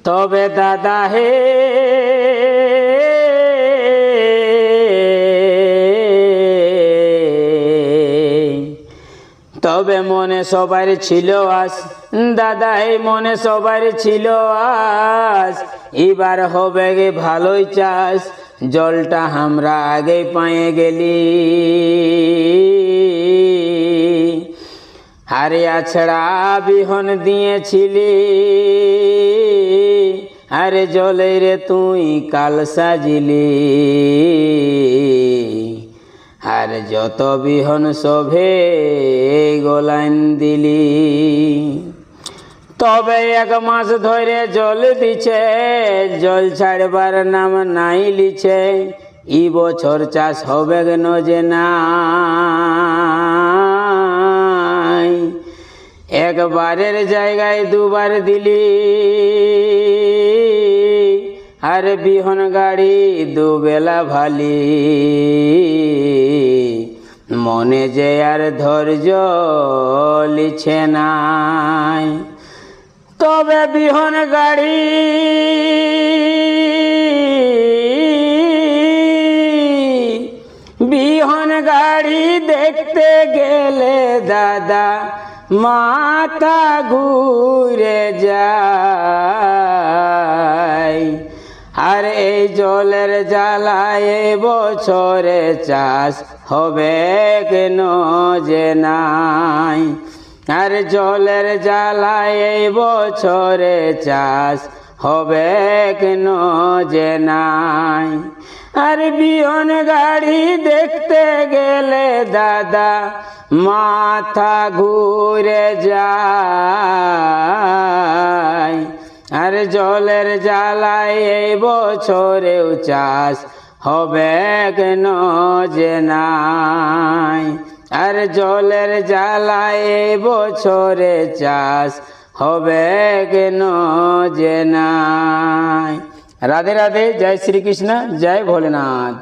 তবে দাদা হে তবে মনে সবার ছিল আস, দাদা এই মনে সবার ছিল আস, এবার হবে গে ভালোই চাষ, জলটা আমরা আগে পায়ে গেলি। হারিয়া ছেড়া বিহন দিয়েছিলি, আরে জলে রে তুই কাল সাজিলি। আর যত বিহন শোভে গোলাইন দিলি। তবে 1 মাস ধরে জল দিছে, জল ছাড়বার নাম নাই লিছে, ই বছর চাষ হবে ন যে নাই। একবারের জায়গায় দুবার দিলি, আর বিহন গাড়ি দুবেলা ভালি। মনে যে আর ধৈর্য লিছে নাই। তবে বিহন গাড়ি দেখতে গেলে দাদা মাথা ঘুরে যায়। আর এই জলের জ্বালায় বছরে চাষ হবে কেন যে নাই। আর জলের জ্বালায় বছরে চাষ হবে কেন যে নাই। আর বিহন গাড়ি দেখতে গেলে দাদা মাথা ঘুরে যায়। আর জলের জ্বালায় এই বছরেও চাষ হবে কেন যে নাই। আর জলের জ্বালায় এই বছরে চাষ হবে কেন যে নাই। রাধে রাধে, জয় শ্রীকৃষ্ণ, জয় ভোলেনাথ।